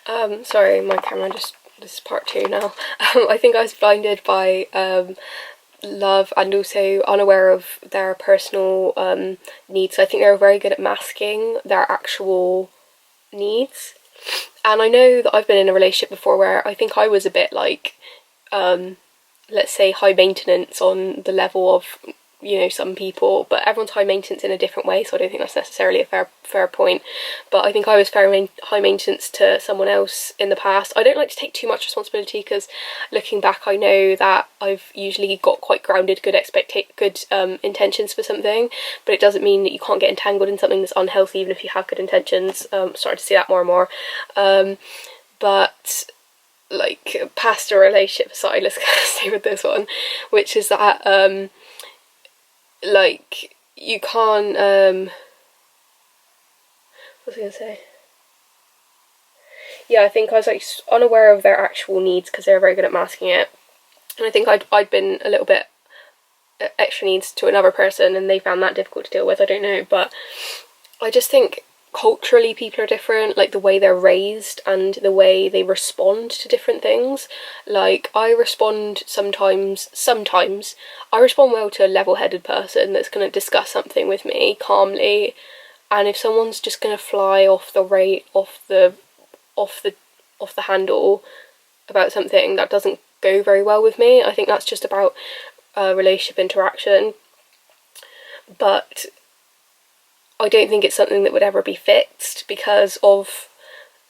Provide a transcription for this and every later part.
Sorry, my camera this is part 2 now. I think I was blinded by love and also unaware of their personal needs. I think they were very good at masking their actual needs. And I know that I've been in a relationship before where I think I was a bit like, let's say, high maintenance on the level of, you know, some people, but everyone's high maintenance in a different way, so I don't think that's necessarily a fair point. But I think I was very high maintenance to someone else in the past. I don't like to take too much responsibility because looking back I know that I've usually got quite grounded good intentions for something, but it doesn't mean that you can't get entangled in something that's unhealthy even if you have good intentions. Starting to see that more and more. But like, past a relationship aside, let's stay with this one, which is that like, you can't, what was I gonna say? Yeah, I think I was like unaware of their actual needs because they're very good at masking it. And I think I'd been a little bit extra needs to another person and they found that difficult to deal with, I don't know. But I just think culturally people are different, like the way they're raised and the way they respond to different things. Like, I respond sometimes I respond well to a level-headed person that's going to discuss something with me calmly, and if someone's just going to fly off the handle about something, that doesn't go very well with me. I think that's just about relationship interaction, but I don't think it's something that would ever be fixed because of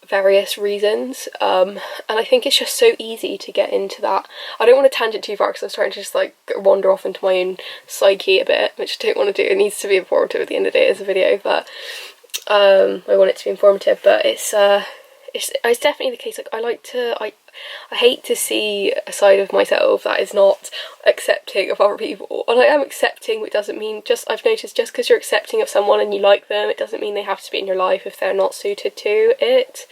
various reasons, and I think it's just so easy to get into that. I don't want to tangent too far because I'm starting to just like wander off into my own psyche a bit, which I don't want to do. It needs to be informative at the end of the day as a video, but I want it to be informative. But it's definitely the case. Like, I hate to see a side of myself that is not accepting of other people. And I am accepting, which doesn't mean I've noticed just because you're accepting of someone and you like them, it doesn't mean they have to be in your life if they're not suited to it.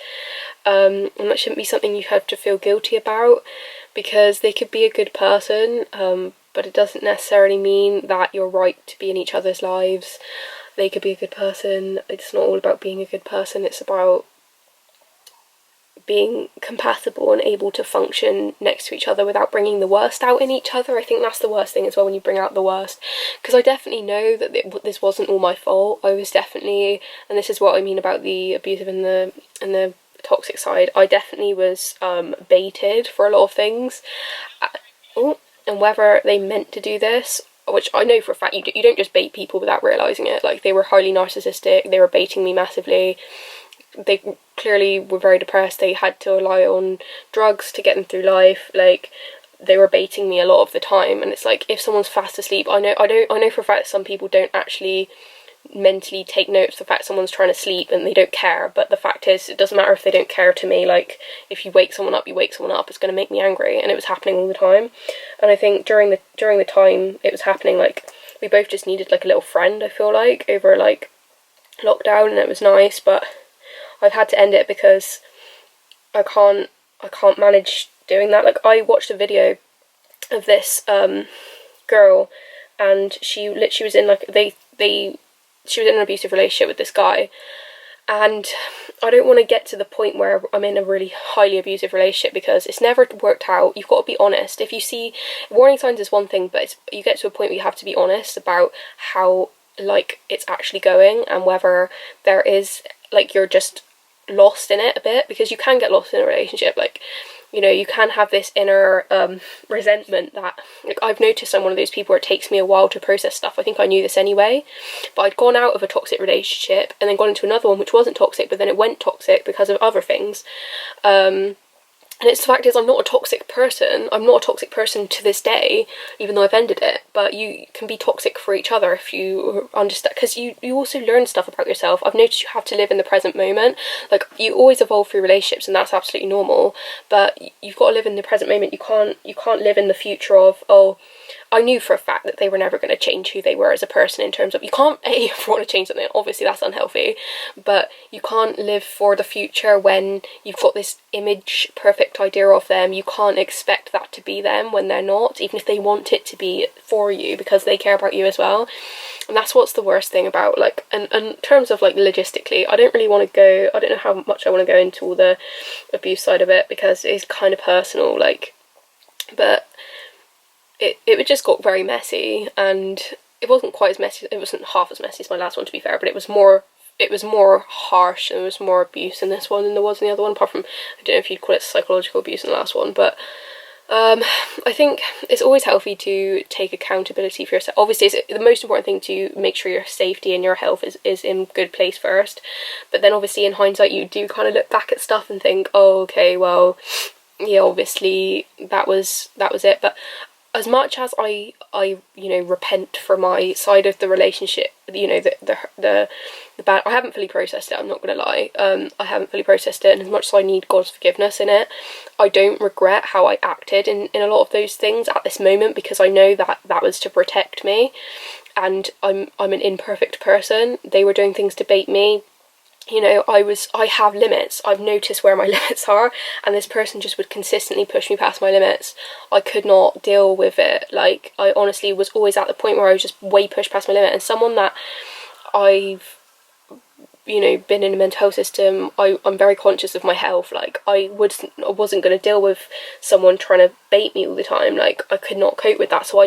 And that shouldn't be something you have to feel guilty about, because they could be a good person, but it doesn't necessarily mean that you're right to be in each other's lives. They could be a good person. It's not all about being a good person, it's about being compatible and able to function next to each other without bringing the worst out in each other. I think that's the worst thing as well, when you bring out the worst, because I definitely know that this wasn't all my fault. I was definitely, and this is what I mean about the abusive and the toxic side, I definitely was baited for a lot of things, and whether they meant to do this, which I know for a fact you don't just bait people without realising it. Like, they were highly narcissistic, they were baiting me massively. They clearly were very depressed, they had to rely on drugs to get them through life. Like, they were baiting me a lot of the time, and it's like, if someone's fast asleep, I know for a fact that some people don't actually mentally take note of the fact someone's trying to sleep and they don't care, but the fact is, it doesn't matter if they don't care to me. Like, if you wake someone up, it's going to make me angry, and it was happening all the time. And I think during the time it was happening, like, we both just needed like a little friend, I feel like, over like lockdown, and it was nice, but I've had to end it because I can't manage doing that. Like, I watched a video of this girl, and she literally was in like she was in an abusive relationship with this guy, and I don't want to get to the point where I'm in a really highly abusive relationship because it's never worked out. You've got to be honest. If you see warning signs is one thing, but you get to a point where you have to be honest about how, like, it's actually going, and whether there is, like, you're just lost in it a bit, because you can get lost in a relationship. Like, you know, you can have this inner resentment that, like, I've noticed I'm one of those people where it takes me a while to process stuff. I think I knew this anyway, but I'd gone out of a toxic relationship and then gone into another one which wasn't toxic, but then it went toxic because of other things. And it's, the fact is, I'm not a toxic person. I'm not a toxic person to this day, even though I've ended it. But you can be toxic for each other if you understand, because you also learn stuff about yourself. I've noticed you have to live in the present moment. Like, you always evolve through relationships, and that's absolutely normal. But you've got to live in the present moment. You can't live in the future of, oh, I knew for a fact that they were never going to change who they were as a person, in terms of, you can't want to change something, obviously that's unhealthy, but you can't live for the future when you've got this image perfect idea of them. You can't expect that to be them when they're not, even if they want it to be for you, because they care about you as well. And that's what's the worst thing about, like, and in terms of like logistically, I don't really want to go, I don't know how much I want to go into all the abuse side of it, because it's kind of personal, like, but it just got very messy, and it wasn't quite as messy, it wasn't half as messy as my last one, to be fair, but it was more harsh, and there was more abuse in this one than there was in the other one, apart from, I don't know if you'd call it psychological abuse in the last one, but I think it's always healthy to take accountability for yourself. Obviously, it's the most important thing to make sure your safety and your health is in good place first, but then obviously in hindsight you do kind of look back at stuff and think, oh, okay, well, yeah, obviously that was it. But as much as I you know, repent for my side of the relationship, you know, the bad, I haven't fully processed it, I'm not gonna lie. I haven't fully processed it, and as much as I need God's forgiveness in it, I don't regret how I acted in a lot of those things at this moment, because I know that that was to protect me, and I'm an imperfect person. They were doing things to bait me. You know, I have limits. I've noticed where my limits are, and this person just would consistently push me past my limits. I could not deal with it. Like, I honestly was always at the point where I was just way pushed past my limit, and someone that I've, you know, been in a mental health system, I'm very conscious of my health. Like, I wasn't going to deal with someone trying to bait me all the time. Like, I could not cope with that, so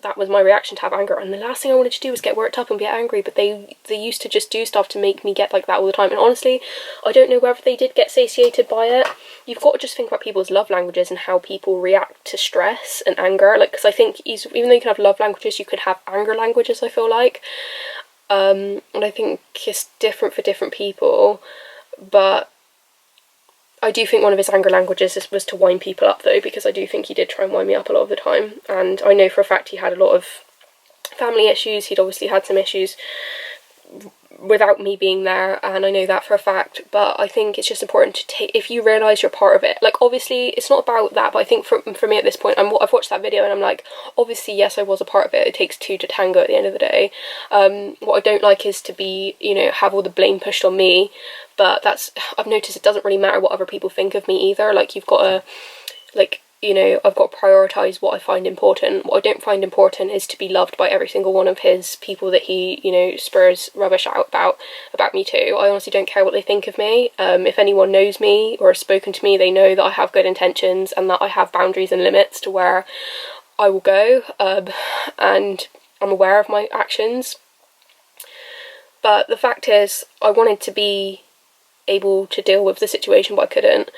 that was my reaction, to have anger. And the last thing I wanted to do was get worked up and get angry, but they used to just do stuff to make me get like that all the time. And honestly, I don't know whether they did get satiated by it. You've got to just think about people's love languages and how people react to stress and anger. Like, because I think even though you can have love languages, you could have anger languages, I feel like. And I think it's different for different people, but I do think one of his anger languages was to wind people up, though, because I do think he did try and wind me up a lot of the time, and I know for a fact he had a lot of family issues. He'd obviously had some issues without me being there, and I know that for a fact. But I think it's just important to take, if you realise you're part of it, like, obviously it's not about that, but I think for me at this point, I've watched that video and I'm like, obviously yes, I was a part of it. It takes two to tango at the end of the day. What I don't like is to be, you know, have all the blame pushed on me, but I've noticed it doesn't really matter what other people think of me either. Like, you've got to, like, you know, I've got to prioritise what I find important. What I don't find important is to be loved by every single one of his people that he, you know, spurs rubbish out about me too. I honestly don't care what they think of me. If anyone knows me or has spoken to me, they know that I have good intentions and that I have boundaries and limits to where I will go, and I'm aware of my actions. But the fact is, I wanted to be able to deal with the situation, but I couldn't.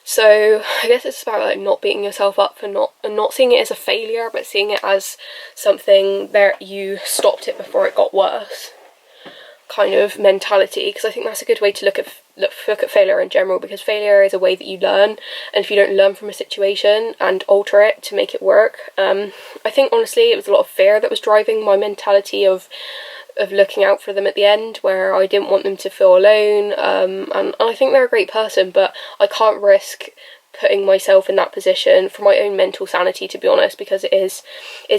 So I guess it's about, like, not beating yourself up for not seeing it as a failure, but seeing it as something that you stopped it before it got worse kind of mentality, because I think that's a good way to look at failure in general, because failure is a way that you learn, and if you don't learn from a situation and alter it to make it work, I think honestly it was a lot of fear that was driving my mentality of looking out for them at the end, where I didn't want them to feel alone, and I think they're a great person, but I can't risk putting myself in that position for my own mental sanity, to be honest, because it's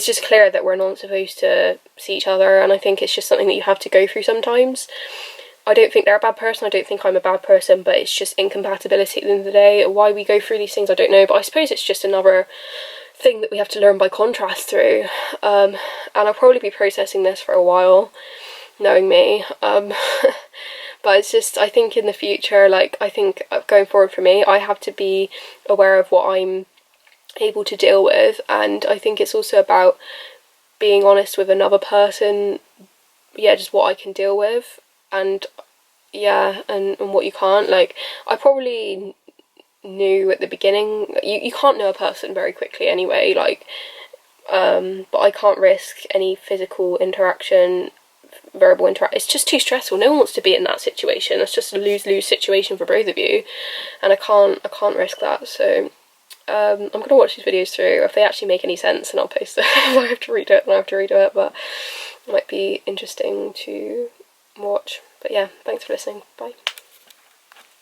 just clear that we're not supposed to see each other, and I think it's just something that you have to go through sometimes. I don't think they're a bad person, I don't think I'm a bad person, but it's just incompatibility at the end of the day. Why we go through these things, I don't know, but I suppose it's just another thing that we have to learn by contrast through, and I'll probably be processing this for a while, knowing me, but it's just, I think in the future, like, I think going forward for me, I have to be aware of what I'm able to deal with, and I think it's also about being honest with another person, yeah, just what I can deal with, and yeah, and what you can't. Like, I probably knew at the beginning, you can't know a person very quickly anyway, like, but I can't risk any physical interaction, verbal interaction. It's just too stressful. No one wants to be in that situation. It's just a lose-lose situation for both of you, and I can't risk that. So I'm gonna watch these videos through. If they actually make any sense, and I'll post them. If I have to read it, then I have to read it, but it might be interesting to watch. But yeah, thanks for listening. Bye.